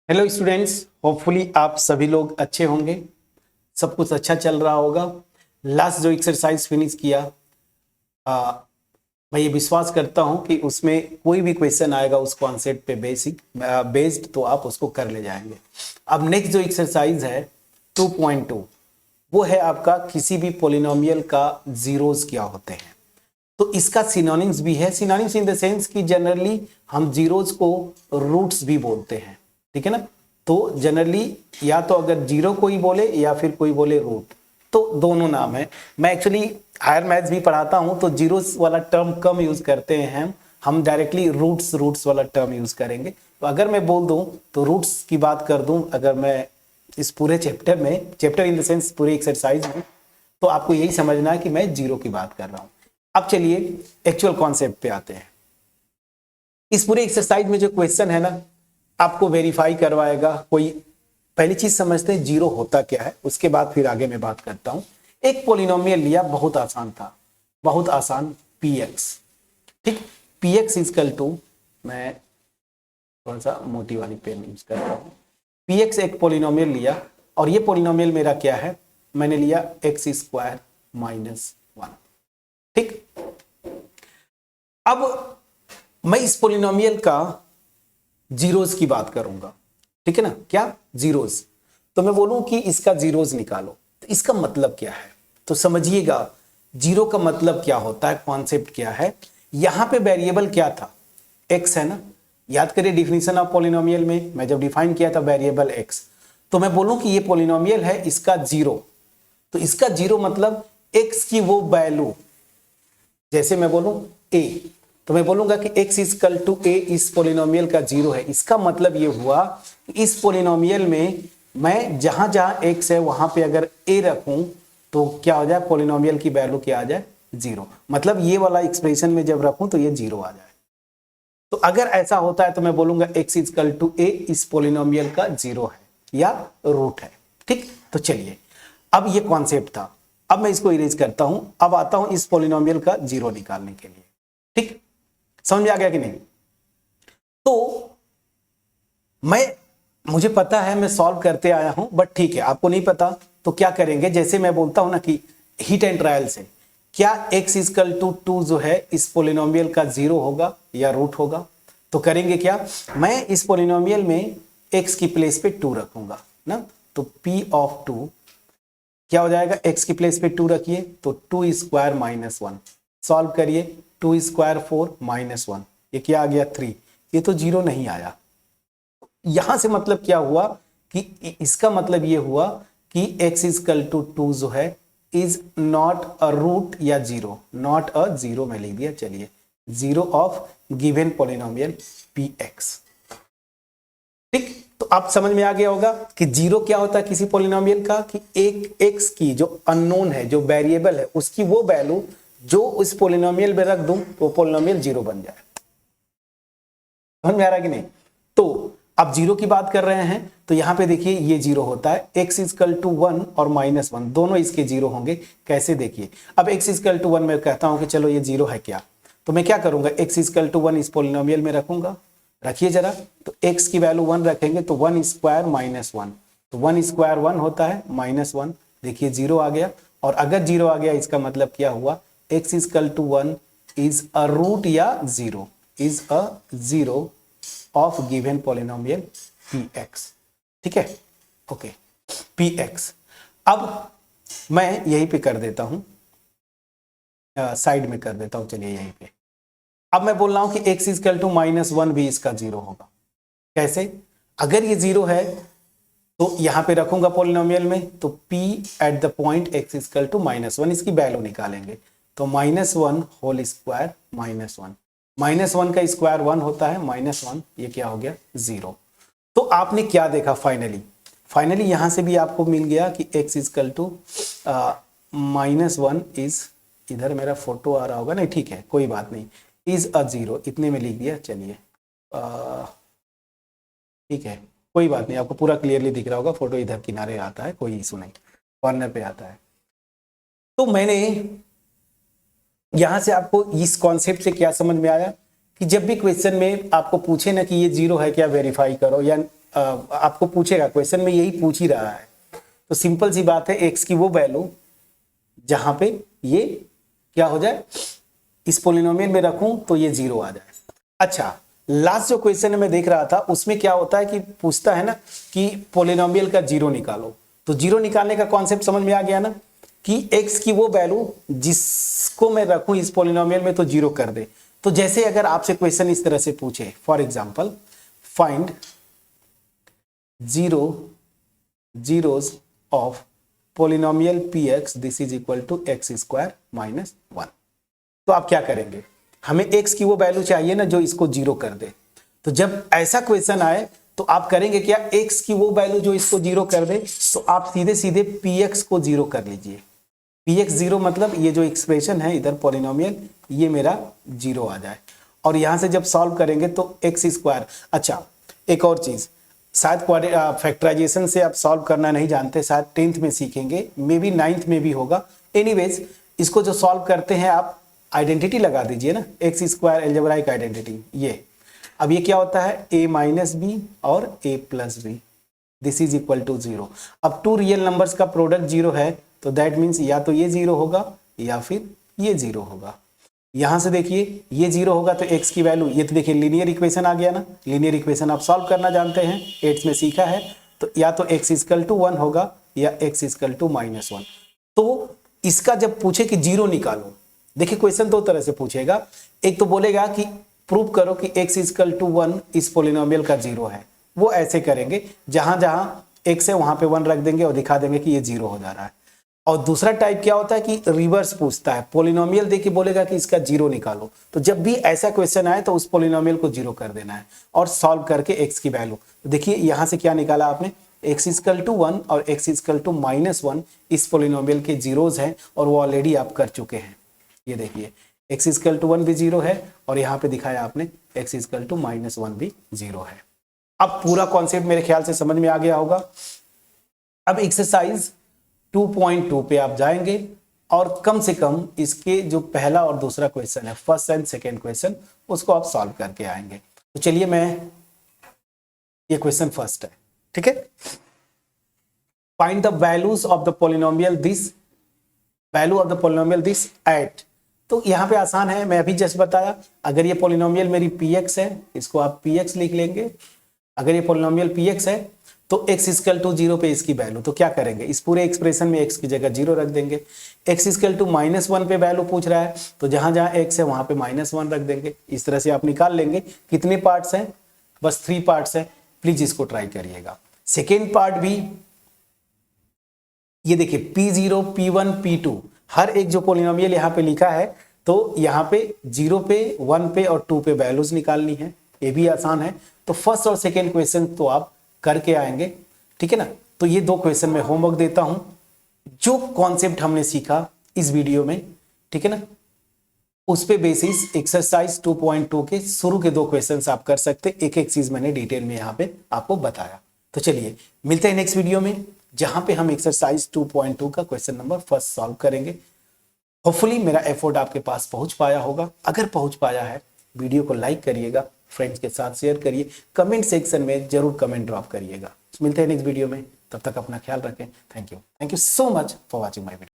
Hello students, hopefully आप सभी लोग अच्छे होंगे। सब कुछ अच्छा चल रहा होगा। लास्ट जो एक्सरसाइज फिनिश किया, मैं ये विश्वास करता हूं कि उसमें कोई भी क्वेश्चन आएगा उस कॉन्सेप्ट पे बेस्ड तो आप उसको कर ले जाएंगे। अब नेक्स्ट जो एक्सरसाइज है 2.2, वो है आपका किसी भी पोलिनोमियल का जीरोस क्या होते हैं। तो इसका सिनोनिम्स भी है। सिनोनिम्स इन द सेंस कि जनरली हम जीरोस को रूट्स भी बोलते हैं, ठीक है ना। तो जनरली या तो अगर जीरो कोई बोले या फिर कोई बोले रूट, तो दोनों नाम है। मैं एक्चुअली हायर मैथ्स भी पढ़ाता हूं तो जीरोस वाला टर्म कम यूज करते हैं। हम डायरेक्टली रूट्स वाला टर्म यूज करेंगे। तो अगर मैं बोल दूं तो रूट्स की बात कर दूं, अगर मैं इस पूरे चैप्टर इन द सेंस पूरे एक्सरसाइज में, तो आपको यही समझना है कि मैं जीरो की बात कर रहा हूं। अब चलिए एक्चुअल कॉन्सेप्ट पे आते हैं। इस पूरे एक्सरसाइज में जो क्वेश्चन है ना, आपको वेरीफाई करवाएगा कोई। पहली चीज समझते हैं जीरो होता क्या है, उसके बाद फिर आगे मैं बात करता हूं। एक पोलिनोमियल लिया, बहुत आसान था, बहुत आसान, px। ठीक, px इजकल टू, मैं थोड़ा सा मोटी वाली पेन यूज कर रहा हूं। px एक पोलिनोमियल लिया और ये पोलिनोमियल मेरा क्या है, मैंने लिया x स्क्वायर माइनस 1। ठीक, अब मैं इस पोलिनोमियल का जीरोस की बात करूंगा, ठीक है ना। क्या जीरोस, तो मैं बोलूं कि इसका जीरोस निकालो, तो इसका मतलब क्या है, तो समझिएगा जीरो का मतलब क्या होता है, कॉन्सेप्ट क्या है। यहां पे वेरिएबल क्या था, एक्स है ना। याद करिए डिफिनीशन ऑफ पोलिनोमियल में मैं जब डिफाइन किया था वेरिएबल एक्स, तो मैं बोलूं कि ये पोलिनोमियल है, इसका जीरो, तो इसका जीरो मतलब एक्स की वो वैल्यू, जैसे मैं बोलूं a, तो मैं बोलूंगा कि x इजकल टू a इस पोलिनोमियल का जीरो है। इसका मतलब ये हुआ कि इस पोलिनोमियल में मैं जहां जहां x है वहां पे अगर a रखूं तो क्या हो जाए, पोलिनोमियल की वैल्यू क्या आ जाए, जीरो। मतलब ये वाला एक्सप्रेशन में जब रखूं तो ये जीरो आ जाए। तो अगर ऐसा होता है तो मैं बोलूंगा x इजकल टू a इस पोलिनोमियल का जीरो है या रूट है। ठीक, तो चलिए अब ये कॉन्सेप्ट था। अब मैं इसको इरेज करता हूं, अब आता हूं इस पोलिनोमियल का जीरो निकालने के लिए। ठीक, समझ में आ गया कि नहीं। तो मुझे पता है, मैं सॉल्व करते आया हूं, बट ठीक है आपको नहीं पता तो क्या करेंगे, जैसे मैं बोलता हूं ना कि हिट एंड ट्रायल से, क्या x इजकल टू 2 जो है इस पोलिनोमियल का जीरो होगा या रूट होगा। तो करेंगे क्या, मैं इस पोलिनोमियल में x की प्लेस पे 2 रखूंगा ना, तो p ऑफ 2 क्या हो जाएगा, x की प्लेस पे 2 रखिए तो 2 स्क्वायर माइनस 1, सॉल्व करिए 2 स्क्वायर 4 माइनस 1, ये क्या आ गया 3। ये तो जीरो नहीं आया। यहां से मतलब क्या हुआ कि इसका मतलब ये हुआ कि x इजकल टू 2 जो है इज नॉट अ रूट या जीरो, नॉट अ जीरो में लिख दिया। चलिए zero of given polynomial px। ठीक, तो आप समझ में आ गया होगा कि जीरो क्या होता है किसी पोलिनोमियल का, कि एक x की जो अननोन है, जो वेरिएबल है, उसकी वो वैल्यू जो उस पोलिनोमियल में रख दूं तो पोलिनोमियल जीरो बन जाए। समझ में आ रहा है कि नहीं। तो अब जीरो की बात कर रहे हैं तो यहां पे देखिए ये जीरो होता है, x इजकल टू 1 और माइनस 1 दोनों इसके जीरो होंगे। कैसे, देखिए अब x इजकल टू 1 मैं कहता हूं कि चलो ये जीरो है क्या, तो मैं क्या करूंगा, x इजकल टू 1 इस पोलिनोमियल में रखूंगा। रखिए जरा, तो x की वैल्यू 1 रखेंगे तो 1 स्क्वायर माइनस 1, तो 1 स्क्वायर 1 होता है माइनस 1, देखिए जीरो आ गया। और अगर जीरो आ गया इसका मतलब क्या हुआ, x is equal to 1 is a root या zero, is a zero of given polynomial px। ठीक है, ओके, px। अब मैं यहीं पे कर देता हूं, साइड में कर देता हूं, चलिए यहीं पे। अब मैं बोल रहा हूं कि x इजकल टू माइनस 1 भी इसका जीरो होगा। कैसे, अगर ये जीरो है तो यहां पे रखूंगा पोलिनोमियल में, तो p at the point x is equal to minus 1 इसकी वैल्यू निकालेंगे, तो minus 1 whole square minus 1, minus 1 का स्क्वायर 1 होता है, माइनस 1, ये क्या हो गया, जीरो। तो आपने क्या देखा, फाइनली यहां से भी आपको मिल गया कि x is equal to minus 1 is, इधर मेरा फोटो आ रहा होगा, नहीं ठीक है कोई बात नहीं, इज अ जीरो, इतने में लिख दिया। चलिए ठीक है कोई बात नहीं, आपको पूरा क्लियरली दिख रहा होगा, फोटो इधर किनारे आता है, कोई इशू नहीं, कॉर्नर पे आता है। तो मैंने यहां से आपको इस कॉन्सेप्ट से क्या समझ में आया कि जब भी क्वेश्चन में आपको पूछे ना कि ये जीरो है क्या, वेरीफाई करो, या आपको पूछेगा, क्वेश्चन में यही पूछ ही रहा है। तो सिंपल सी बात है, x की वो वैल्यू जहां पे ये क्या हो जाए, इस पोलिनोमियल में रखूं तो ये 0 आ जाए। अच्छा, लास्ट जो क्वेश्चन मैं देख रहा था उसमें क्या होता है कि पूछता है ना कि पोलिनोमियल का 0 निकालो। तो 0 निकालने का कॉन्सेप्ट समझ में आ गया ना कि x की वो वैल्यू जिसको मैं रखूं इस पोलिनोमियल में तो 0 कर दे। तो जैसे अगर आपसे क्वेश्चन इस तरह से पूछे, for example find 0 zeros of polynomial px this is equal to x square minus 1। तो आप क्या करेंगे, हमें x की वो वैल्यू चाहिए ना जो इसको 0 कर दे। तो जब ऐसा क्वेश्चन आए तो आप करेंगे क्या, x की वो वैल्यू जो इसको 0 कर दे, तो आप सीधे सीधे px को 0 कर लीजिए। px 0 मतलब ये जो एक्सप्रेशन है इधर पॉलिनोमियल, ये मेरा 0 आ जाए। और यहां से जब सॉल्व करेंगे तो x स्क्वायर। अच्छा, एक और चीज, शायद फैक्टराइजेशन से आप सॉल्व करना नहीं जानते, शायद 10th में सीखेंगे, मे बी 9th में भी होगा। एनीवेज, इसको जो सॉल्व करते हैं आप आइडेंटिटी लगा दीजिए ना, एक्स स्क्वायर एल्जेब्राइक आइडेंटिटी। ये अब ये क्या होता है, a माइनस बी और a plus B, this is equal to 0। अब टू रियल नंबर्स का प्रोडक्ट 0 है तो दैट मीन्स या तो ये 0 होगा या फिर ये 0 होगा। यहां से देखिए ये 0 होगा तो x की वैल्यू, ये तो देखिए लीनियर इक्वेशन आ गया ना, लीनियर इक्वेशन आप सॉल्व करना जानते हैं, 8th में सीखा है। तो या तो x इक्वल टू 1 होगा या x इक्वल टू माइनस 1। तो इसका जब पूछे कि 0 निकालो, देखिए क्वेश्चन दो तरह से पूछेगा। एक तो बोलेगा कि प्रूव करो कि x इक्वल टू 1 इस पोलिनोमियल का 0 है, वो ऐसे करेंगे, जहां जहां x है वहां पे 1 रख देंगे और दिखा देंगे कि ये 0 हो जा रहा है। और दूसरा टाइप क्या होता है कि रिवर्स पूछता है, पोलिनोमियल देके बोलेगा कि इसका 0 निकालो। तो जब भी ऐसा क्वेश्चन आए तो उस पोलिनोमियल को 0 कर देना है और सॉल्व करके x की वैल्यू। तो देखिए यहां से क्या निकाला आपने, x इक्वल टू 1 और x इक्वल टू माइनस 1 इस पोलिनोमियल के जीरोज हैं और वो ऑलरेडी आप कर चुके हैं। ये देखिए x इक्वल टू 1 भी 0 है और यहाँ पे दिखाया आपने x इक्वल टू माइनस 1 भी 0 है। अब पूरा कॉन्सेप्ट मेरे ख्याल से समझ में आ गया होगा। अब एक्सरसाइज 2.2 पे आप जाएंगे और कम से कम इसके जो पहला और दूसरा क्वेश्चन है, फर्स्ट एंड सेकेंड क्वेश्चन, उसको आप सॉल्व करके आएंगे। तो चलिए, मैं ये क्वेश्चन फर्स्ट है, ठीक है। Find the values of the polynomial this, value of the polynomial this eight. तो यहाँ पे आसान है, मैं अभी जस्ट बताया, अगर ये पोलिनोमियल मेरी px है, इसको आप px लिख लेंगे। अगर ये पोलिनोमियल px है तो x इक्वल टू 0 पे इसकी वैल्यू, तो क्या करेंगे, इस पूरे एक्सप्रेशन में x की जगह 0 रख देंगे। x इक्वल टू माइनस 1 पे वैल्यू पूछ रहा है तो जहां जहां x है वहां पे माइनस 1 रख देंगे। इस तरह से आप निकाल लेंगे। कितने पार्ट्स हैं, बस 3 पार्ट्स हैं। प्लीज इसको ट्राई करिएगा। सेकेंड पार्ट भी ये देखिए, P0, P1, P2, हर एक जो पोलिनोमियल यहाँ पे लिखा है तो यहाँ पे 0 पे, 1 पे और 2 पे वैल्यूज निकालनी है। ये भी आसान है। तो फर्स्ट और सेकेंड क्वेश्चन तो आप करके आएंगे, ठीक है ना। तो ये 2 क्वेश्चन में होमवर्क देता हूं, जो कॉन्सेप्ट हमने सीखा इस वीडियो में, ठीक है ना, उस पे बेसिस एक्सरसाइज 2.2 के शुरू के 2 क्वेश्चंस आप कर सकते। एक एक चीज मैंने डिटेल में यहाँ पे आपको बताया। तो चलिए मिलते हैं नेक्स्ट वीडियो में, जहां पे हम एक्सरसाइज 2.2 का क्वेश्चन नंबर फर्स्ट सॉल्व करेंगे। होपफुली मेरा एफर्ट आपके पास पहुंच पाया होगा। अगर पहुंच पाया है, वीडियो को लाइक करिएगा, फ्रेंड्स के साथ शेयर करिए, कमेंट सेक्शन में जरूर कमेंट ड्रॉप करिएगा। मिलते हैं नेक्स्ट वीडियो में, तब तक अपना ख्याल रखें। Thank you so much for watching my video.